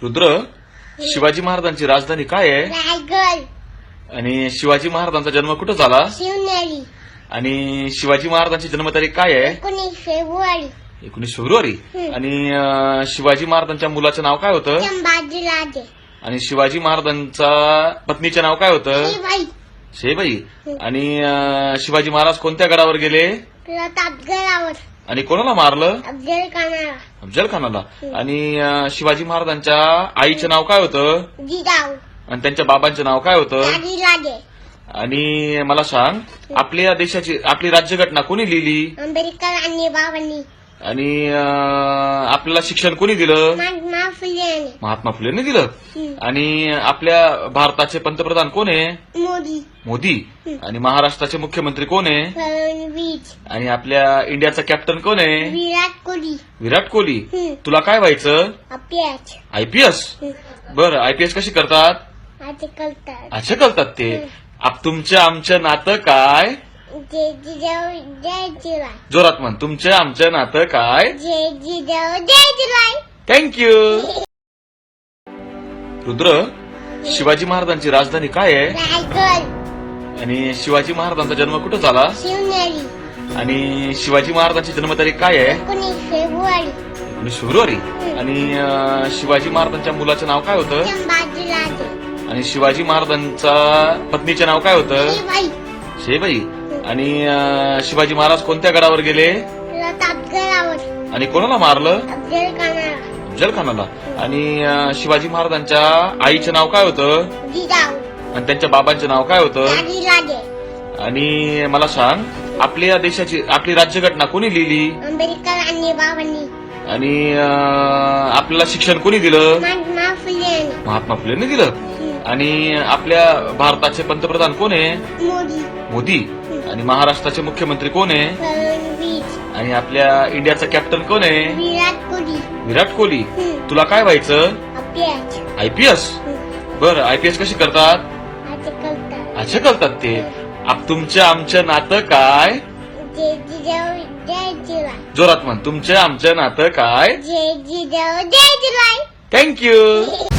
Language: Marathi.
रुद्र, शिवाजी महाराजांची राजधानी काय आहे? रायगड. आणि शिवाजी महाराजांचा जन्म कुठं झाला? शिवनेरी. आणि शिवाजी महाराजांची जन्मतारीख काय आहे? 19 फेब्रुवारी. 19 फेब्रुवारी. आणि शिवाजी महाराजांच्या मुलाचं नाव काय होतं? संभाजीराजे. आणि शिवाजी महाराजांचा पत्नीचे नाव काय होतं? शिवाई. शेबाई. आणि शिवाजी महाराज कोणत्या गडावर गेले? प्रतापगडावर. आणि कोणाला मारलं? अफजल खानाला. अफजल खानाला. आणि शिवाजी महाराजांच्या आईचं नाव काय होतं? जिजाऊ. आणि त्यांच्या बाबांचं नाव काय होतं? राजे. आणि मला सांग, आपल्या देशाची आपली राज्यघटना कोणी लिहिली? आंबेडकर आणि बाबांनी. आणि आपल्याला शिक्षण कोणी दिलं? महात्मा फुले. महात्मा फुलेंनी दिलं. आणि आपल्या भारताचे पंतप्रधान कोण आहे? मोदी. मोदी. आणि महाराष्ट्राचे मुख्यमंत्री कोण आहे? फडणवीस. आणि आपल्या इंडियाचा कॅप्टन कोण आहे? विराट कोहली. विराट कोहली. तुला काय व्हायचं? अभ्यास. आयपीएस. बरं, आयपीएस कशी करतात? आता करतात. असे करतात ते. तुमचं आमचं नातं काय? जय जिजाऊ जय जिराय. जोरात म्हण, तुमचं आमचं नातं काय? जय जिजाऊ जय जिराय. थँक्यू. रुद्र, शिवाजी महाराजांची राजधानी काय आहे? रायगड. आणि शिवाजी महाराजांचा जन्म कुठं झाला? शिवनेरी. आणि शिवाजी महाराजांची जन्मतारीख काय आहे? 19 फेब्रुवारी. 19 फेब्रुवारी. आणि शिवाजी महाराजांच्या मुलाचं नाव काय होतं? संभाजीराजे. आणि शिवाजी महाराजांचा पत्नीचे नाव काय होतं? शिवाई. शेबाई. आणि शिवाजी महाराज कोणत्या गडावर गेले? प्रतापगडावर. आणि कोणाला मारलं? अफजल खानाला. अफजल खानाला. आणि शिवाजी महाराजांच्या आईचं नाव काय होतं? जिजाऊ. आणि त्यांच्या बाबांचं नाव काय होतं? राजे. आणि मला सांग, आपल्या देशाची आपली राज्यघटना कोणी लिहिली? आंबेडकर आणि बाबांनी. आणि आपल्याला शिक्षण कोणी दिलं? महात्मा फुले. महात्मा फुलेंनी दिलं. आणि आपल्या भारताचे पंतप्रधान कोण आहे? मोदी. मोदी. आणि महाराष्ट्राचे मुख्यमंत्री कोण आहे? फडणवीस. आणि आपल्या इंडियाचा कॅप्टन कोण आहे? विराट कोहली. विराट कोहली. तुला काय व्हायचं? अभ्यास. आयपीएस. बरं, आयपीएस कशी करतात? आता करतात. असे करतात ते. तुमचं आमचं नातं काय? जय जिजाऊ जय जिराय. जोरात म्हण, तुमचं आमचं नातं काय? जय जिजाऊ जय जिराय. थँक्यू.